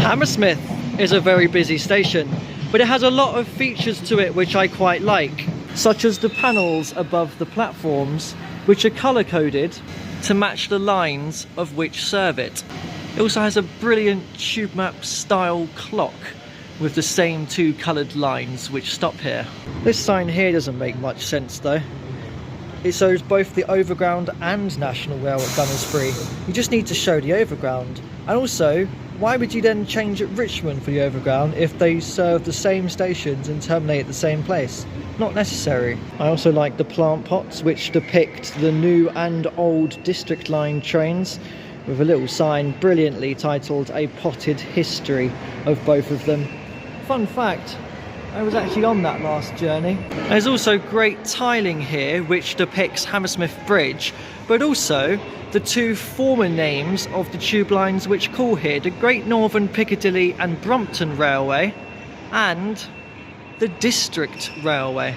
Hammersmith is a very busy station, but it has a lot of features to it which I quite like, such as the panels above the platforms, which are colour coded to match the lines of which serve it. It also has a brilliant tube map style clock with the same two coloured lines which stop here. This sign here doesn't make much sense though. It shows both the overground and National Rail at Gunnersbury. You just need to show the overground. And also, why would you then change at Richmond for the overground if they serve the same stations and terminate at the same place? Not necessary. I also like the plant pots which depict the new and old District Line trains, with a little sign brilliantly titled A Potted History of both of them. Fun fact, I was actually on that last journey. There's also great tiling here which depicts Hammersmith Bridge, but also the two former names of the tube lines which call here, the Great Northern Piccadilly and Brompton Railway and the District Railway.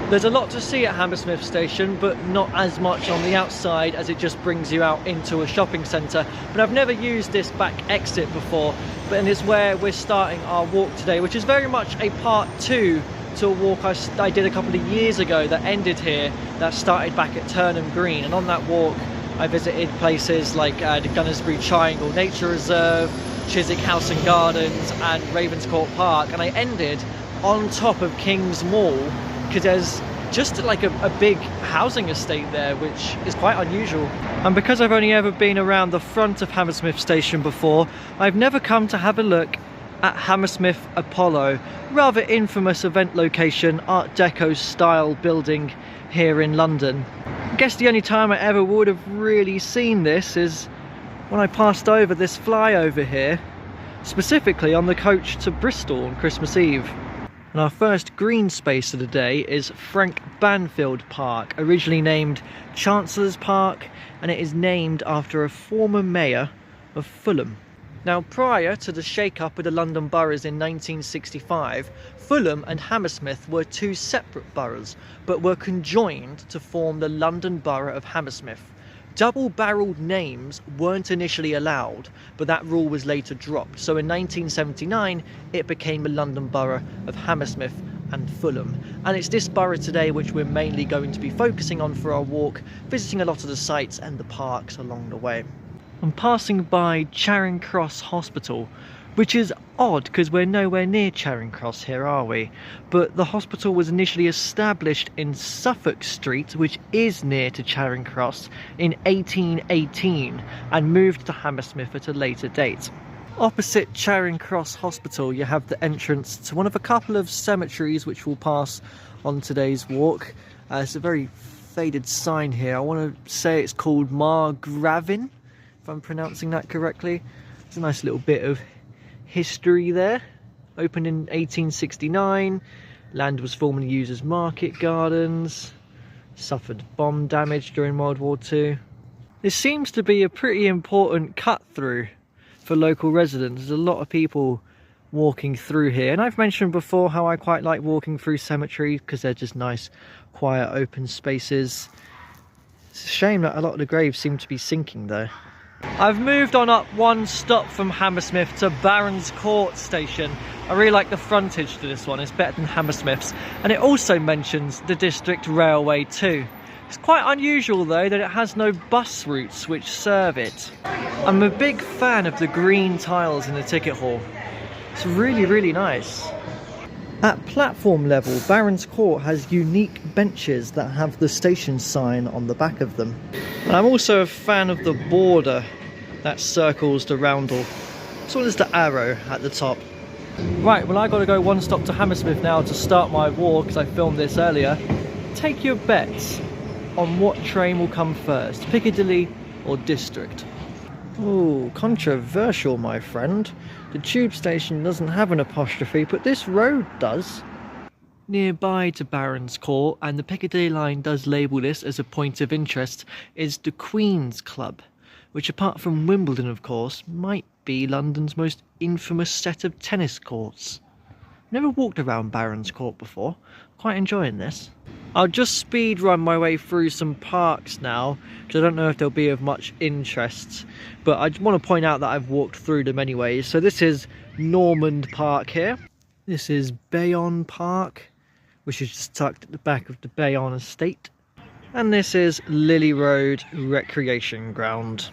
There's a lot to see at Hammersmith Station, but not as much on the outside as it just brings you out into a shopping centre. But I've never used this back exit before, but it's where we're starting our walk today, which is very much a part two to a walk I did a couple of years ago that ended here, that started back at Turnham Green. And on that walk I visited places like the Gunnersbury Triangle Nature Reserve, Chiswick House and Gardens and Ravenscourt Park, and I ended on top of King's Mall because there's just like a big housing estate there, which is quite unusual. And because I've only ever been around the front of Hammersmith Station before, I've never come to have a look at Hammersmith Apollo, rather infamous event location, Art Deco style building here in London. I guess the only time I ever would have really seen this is when I passed over this flyover here, specifically on the coach to Bristol on Christmas Eve. And our first green space of the day is Frank Banfield Park, originally named Chancellor's Park, and it is named after a former mayor of Fulham. Now, prior to the shake-up of the London boroughs in 1965, Fulham and Hammersmith were two separate boroughs, but were conjoined to form the London Borough of Hammersmith. Double-barreled names weren't initially allowed, but that rule was later dropped. So in 1979, it became the London Borough of Hammersmith and Fulham. And it's this borough today which we're mainly going to be focusing on for our walk, visiting a lot of the sites and the parks along the way. I'm passing by Charing Cross Hospital, which is odd because we're nowhere near Charing Cross here, are we? But the hospital was initially established in Suffolk Street, which is near to Charing Cross, in 1818 and moved to Hammersmith at a later date. Opposite Charing Cross Hospital you have the entrance to one of a couple of cemeteries which we'll pass on today's walk. It's a very faded sign here. I want to say it's called Margravin, if I'm pronouncing that correctly. It's a nice little bit of history there. Opened in 1869, land was formerly used as market gardens, suffered bomb damage during World War II. This seems to be a pretty important cut through for local residents. There's a lot of people walking through here, and I've mentioned before how I quite like walking through cemeteries because they're just nice, quiet, open spaces. It's a shame that a lot of the graves seem to be sinking though. I've moved on up one stop from Hammersmith to Barons Court Station. I really like the frontage to this one, it's better than Hammersmith's. And it also mentions the District Railway too. It's quite unusual though that it has no bus routes which serve it. I'm a big fan of the green tiles in the ticket hall. It's really, really nice. At platform level, Barons Court has unique benches that have the station sign on the back of them. And I'm also a fan of the border that circles the roundel, as well as the arrow at the top. Right, well, I got to go one stop to Hammersmith now to start my walk, because I filmed this earlier. Take your bets on what train will come first, Piccadilly or District. Ooh, controversial, my friend. The tube station doesn't have an apostrophe, but this road does. Nearby to Barons Court, and the Piccadilly line does label this as a point of interest, is the Queen's Club, which apart from Wimbledon of course, might be London's most infamous set of tennis courts. Never walked around Barons Court before. Quite enjoying this. I'll just speed run my way through some parks now, because I don't know if they'll be of much interest, but I just want to point out that I've walked through them anyways. So this is Normand Park here. This is Bayonne Park, which is just tucked at the back of the Bayonne estate. And this is Lily Road Recreation Ground.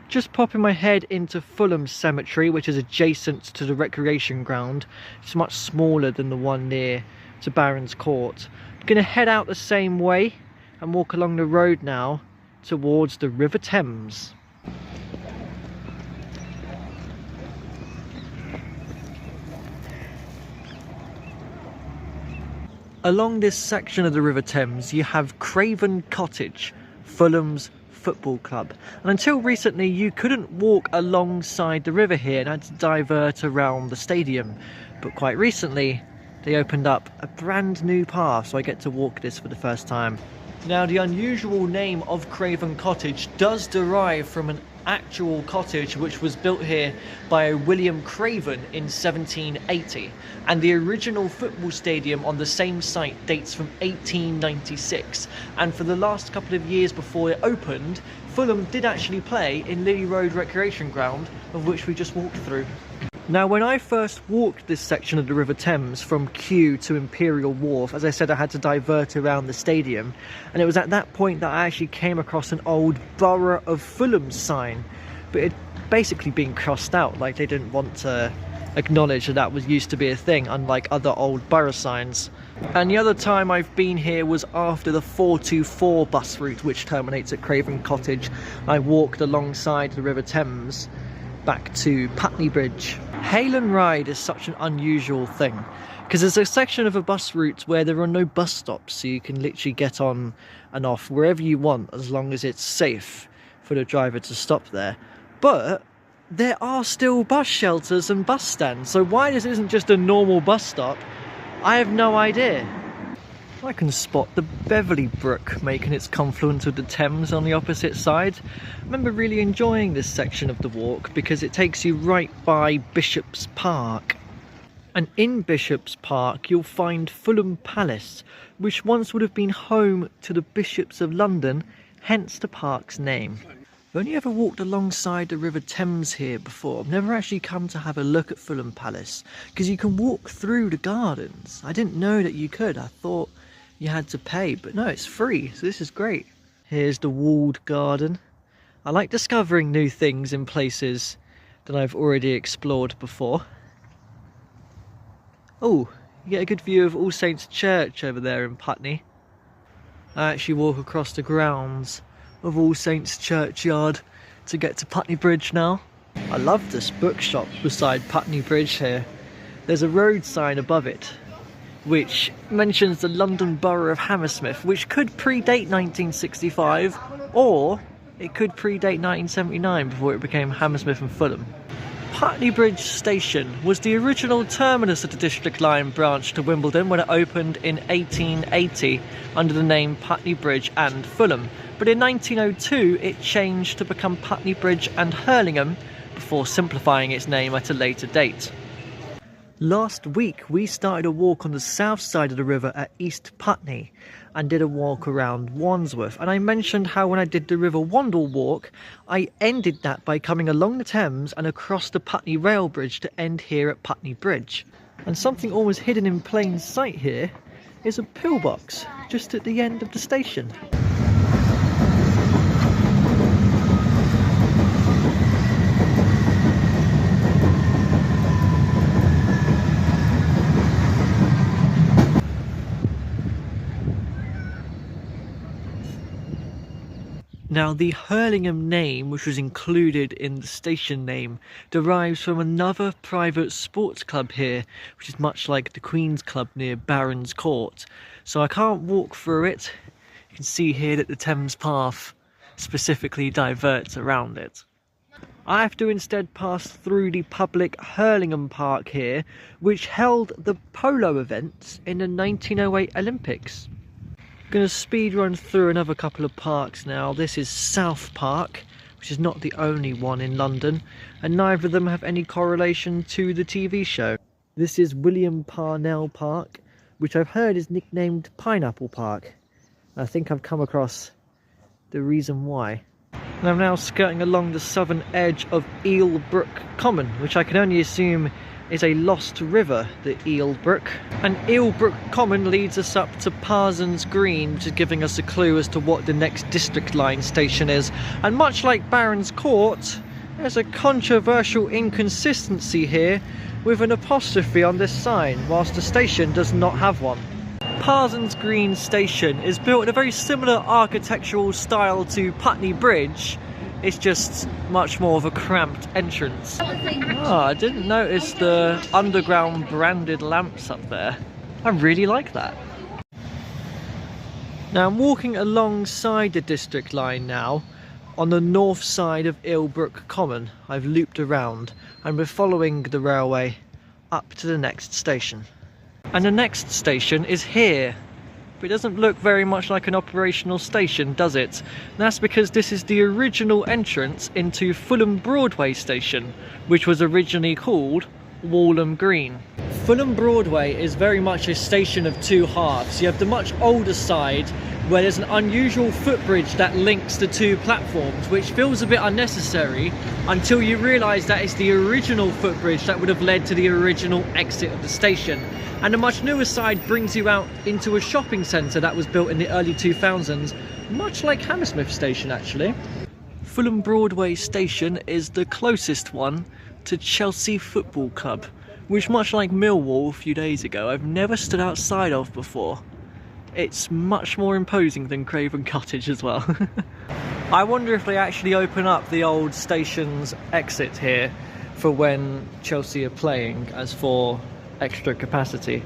Just popping my head into Fulham Cemetery, which is adjacent to the recreation ground. It's much smaller than the one near to Barons Court. I'm going to head out the same way and walk along the road now towards the River Thames. Along this section of the River Thames you have Craven Cottage, Fulham's football club, and until recently you couldn't walk alongside the river here and had to divert around the stadium, but quite recently they opened up a brand new path, so I get to walk this for the first time. Now the unusual name of Craven Cottage does derive from an actual cottage which was built here by William Craven in 1780, and the original football stadium on the same site dates from 1896, and for the last couple of years before it opened, Fulham did actually play in Lily Road Recreation Ground, of which we just walked through. Now when I first walked this section of the River Thames from Kew to Imperial Wharf, as I said, I had to divert around the stadium, and it was at that point that I actually came across an old Borough of Fulham sign, but it had basically been crossed out, like they didn't want to acknowledge that that was used to be a thing, unlike other old borough signs. And the other time I've been here was after the 424 bus route, which terminates at Craven Cottage. I walked alongside the River Thames back to Putney Bridge. Hail and ride is such an unusual thing, because there's a section of a bus route where there are no bus stops, so you can literally get on and off wherever you want as long as it's safe for the driver to stop there. But there are still bus shelters and bus stands, so why this isn't just a normal bus stop, I have no idea. I can spot the Beverley Brook making its confluence with the Thames on the opposite side. I remember really enjoying this section of the walk because it takes you right by Bishop's Park. And in Bishop's Park you'll find Fulham Palace, which once would have been home to the Bishops of London, hence the park's name. I've only ever walked alongside the River Thames here before. I've never actually come to have a look at Fulham Palace, because you can walk through the gardens. I didn't know that you could. I thought you had to pay, but no, it's free, so this is great. Here's the walled garden. I like discovering new things in places that I've already explored before. Oh, you get a good view of All Saints Church over there in Putney. I actually walk across the grounds of All Saints Churchyard to get to Putney Bridge now. I love this bookshop beside Putney Bridge here. There's a road sign above it which mentions the London Borough of Hammersmith, which could predate 1965 or it could predate 1979 before it became Hammersmith and Fulham. Putney Bridge Station was the original terminus of the District Line branch to Wimbledon when it opened in 1880 under the name Putney Bridge and Fulham, but in 1902 it changed to become Putney Bridge and Hurlingham before simplifying its name at a later date. Last week we started a walk on the south side of the river at East Putney and did a walk around Wandsworth, and I mentioned how when I did the River Wandle walk I ended that by coming along the Thames and across the Putney Rail Bridge to end here at Putney Bridge. And something almost hidden in plain sight here is a pillbox just at the end of the station. Now the Hurlingham name, which was included in the station name, derives from another private sports club here, which is much like the Queen's Club near Barons Court. So I can't walk through it. You can see here that the Thames Path specifically diverts around it. I have to instead pass through the public Hurlingham Park here, which held the polo events in the 1908 Olympics. Going to speed run through another couple of parks now. This is South Park, which is not the only one in London, and neither of them have any correlation to the TV show. This is William Parnell Park, which I've heard is nicknamed Pineapple Park. I think I've come across the reason why. And I'm now skirting along the southern edge of Eel Brook Common, which I can only assume is a lost river, the Eel Brook. And Eel Brook Common leads us up to Parsons Green, which is giving us a clue as to what the next District Line station is. And much like Barons Court, there's a controversial inconsistency here with an apostrophe on this sign, whilst the station does not have one. Parsons Green Station is built in a very similar architectural style to Putney Bridge. It's just much more of a cramped entrance. Oh, I didn't notice the underground branded lamps up there. I really like that. Now I'm walking alongside the District Line now, on the north side of Eel Brook Common. I've looped around and we're following the railway up to the next station. And the next station is here. But it doesn't look very much like an operational station, does it? And that's because this is the original entrance into Fulham Broadway station, which was originally called Walham Green. Fulham Broadway is very much a station of two halves. You have the much older side, where there's an unusual footbridge that links the two platforms, which feels a bit unnecessary until you realise that it's the original footbridge that would have led to the original exit of the station. And the much newer side brings you out into a shopping centre that was built in the early 2000s, much like Hammersmith Station actually. Fulham Broadway Station is the closest one to Chelsea Football Club, which, much like Millwall a few days ago, I've never stood outside of before. It's much more imposing than Craven Cottage as well. I wonder if they actually open up the old station's exit here for when Chelsea are playing, as for extra capacity.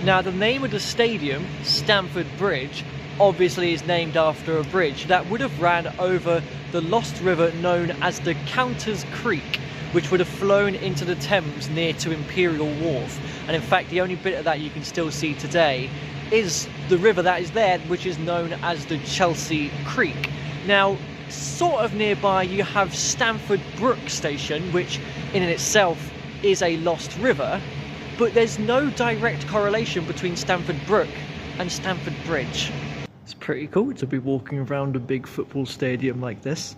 Now the name of the stadium, Stamford Bridge, obviously is named after a bridge that would have ran over the lost river known as the Counters Creek, which would have flown into the Thames near to Imperial Wharf. And in fact the only bit of that you can still see today is the river that is there, which is known as the Chelsea Creek. Now sort of nearby you have Stamford Brook Station, which in itself is a lost river, but there's no direct correlation between Stamford Brook and Stamford Bridge. It's pretty cool to be walking around a big football stadium like this.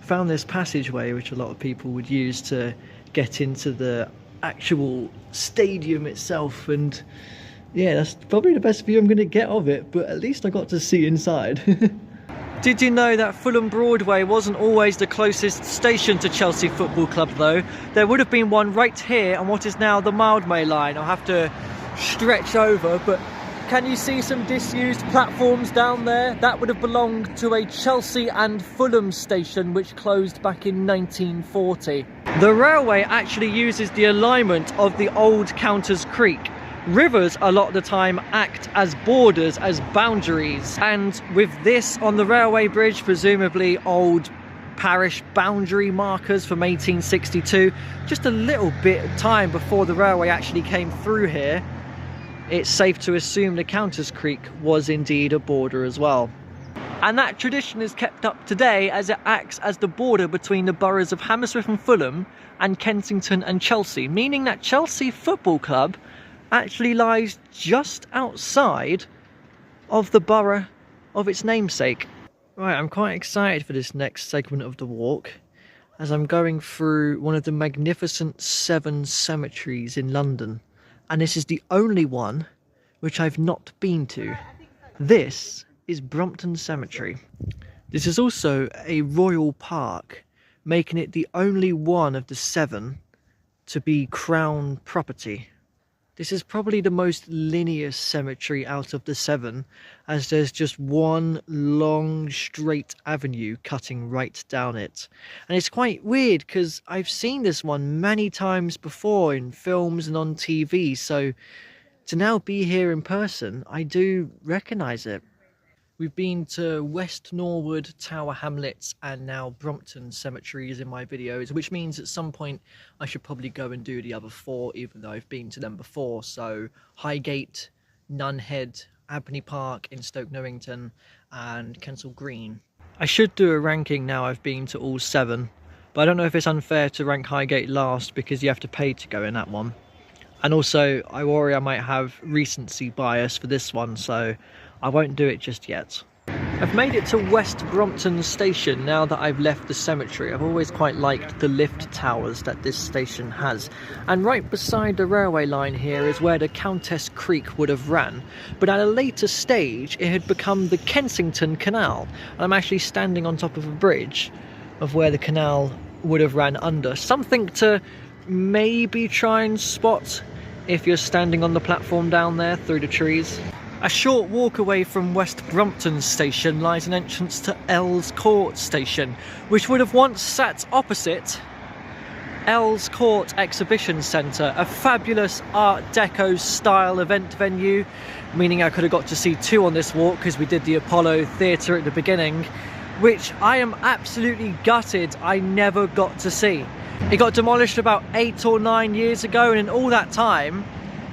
Found this passageway which a lot of people would use to get into the actual stadium itself, and yeah, that's probably the best view I'm going to get of it, but at least I got to see inside. Did you know that Fulham Broadway wasn't always the closest station to Chelsea Football Club though? There would have been one right here on what is now the Mildmay line. I'll have to stretch over, but can you see some disused platforms down there? That would have belonged to a Chelsea and Fulham station which closed back in 1940. The railway actually uses the alignment of the old Counters Creek. Rivers a lot of the time act as borders, as boundaries, and with this on the railway bridge, presumably old parish boundary markers from 1862, just a little bit of time before the railway actually came through here, it's safe to assume the Counters Creek was indeed a border as well. And that tradition is kept up today as it acts as the border between the boroughs of Hammersmith and Fulham and Kensington and Chelsea, meaning that Chelsea Football Club actually lies just outside of the borough of its namesake. Right, I'm quite excited for this next segment of the walk, as I'm going through one of the magnificent 7 cemeteries in London, and this is the only one which I've not been to. This is Brompton Cemetery. This is also a royal park, making it the only one of the 7 to be Crown property. This is probably the most linear cemetery out of the 7, as there's just one long straight avenue cutting right down it. And it's quite weird because I've seen this one many times before in films and on TV, so to now be here in person, I do recognise it. We've been to West Norwood, Tower Hamlets and now Brompton cemeteries in my videos, which means at some point I should probably go and do the other 4, even though I've been to them before. So Highgate, Nunhead, Abney Park in Stoke Newington and Kensal Green. I should do a ranking now I've been to all 7, but I don't know if it's unfair to rank Highgate last because you have to pay to go in that one. And also, I worry I might have recency bias for this one, so I won't do it just yet. I've made it to West Brompton station now that I've left the cemetery. I've always quite liked the lift towers that this station has. And right beside the railway line here is where the Countess Creek would have ran. But at a later stage, it had become the Kensington Canal. And I'm actually standing on top of a bridge of where the canal would have ran under. Something to maybe try and spot if you're standing on the platform down there through the trees. A short walk away from West Brompton station lies an entrance to Earls Court station, which would have once sat opposite Earls Court Exhibition Centre, a fabulous Art Deco style event venue, meaning I could have got to see two on this walk because we did the Apollo Theatre at the beginning, which I am absolutely gutted I never got to see. It got demolished about 8 or 9 years ago, and in all that time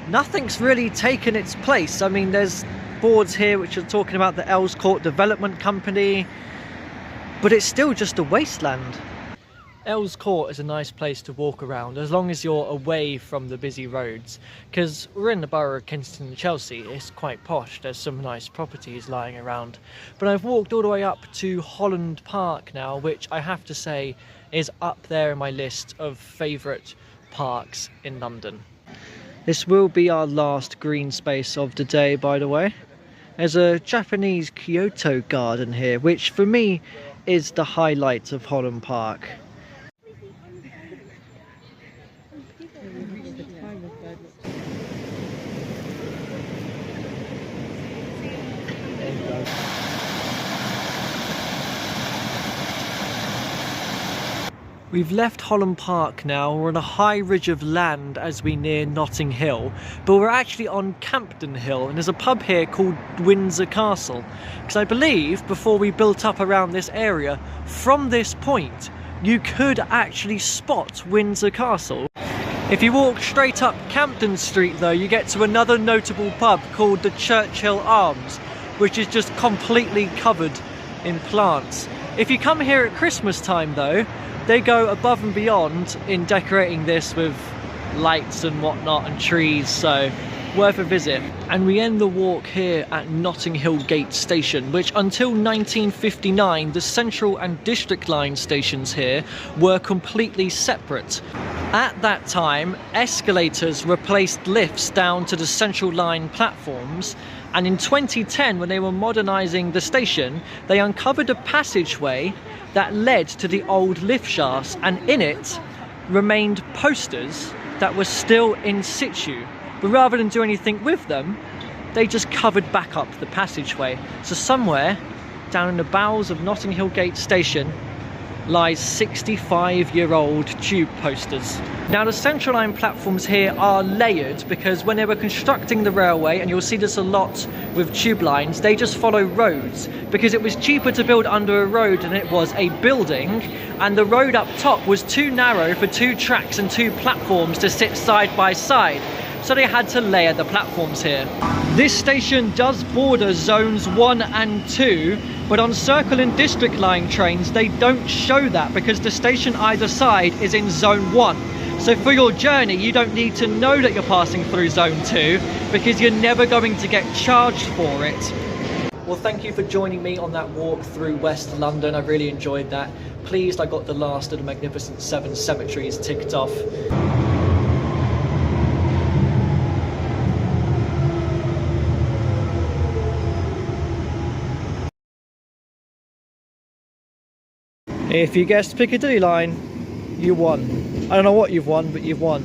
nothing's really taken its place. I mean, there's boards here which are talking about the Earls Court Development Company, but it's still just a wasteland. Earls Court is a nice place to walk around as long as you're away from the busy roads, because we're in the borough of Kensington Chelsea. It's quite posh, there's some nice properties lying around. But I've walked all the way up to Holland Park now, which I have to say is up there in my list of favourite parks in London. This will be our last green space of the day, by the way. There's a Japanese Kyoto garden here, which for me is the highlight of Holland Park. We've left Holland Park now. We're on a high ridge of land as we near Notting Hill, but we're actually on Campden Hill, and there's a pub here called Windsor Castle, because I believe before we built up around this area, from this point you could actually spot Windsor Castle. If you walk straight up Campden Street though, you get to another notable pub called the Churchill Arms, which is just completely covered in plants. If you come here at Christmas time though, they go above and beyond in decorating this with lights and whatnot and trees, so worth a visit. And we end the walk here at Notting Hill Gate Station, which until 1959 the Central and District Line stations here were completely separate. At that time, escalators replaced lifts down to the Central Line platforms, and in 2010, when they were modernising the station, they uncovered a passageway that led to the old lift shafts, and in it remained posters that were still in situ. But rather than do anything with them, they just covered back up the passageway. So somewhere down in the bowels of Notting Hill Gate Station lies 65-year-old tube posters. Now the Central Line platforms here are layered because when they were constructing the railway, and you'll see this a lot with tube lines, they just follow roads because it was cheaper to build under a road than it was a building, and the road up top was too narrow for 2 tracks and 2 platforms to sit side by side. So they had to layer the platforms here. This station does border zones 1 and 2, but on Circle and District Line trains they don't show that because the station either side is in zone 1. So for your journey you don't need to know that you're passing through zone 2 because you're never going to get charged for it. Well, thank you for joining me on that walk through West London. I really enjoyed that. Pleased I got the last of the Magnificent 7 cemeteries ticked off. If you guessed Piccadilly line, you won. I don't know what you've won, but you've won.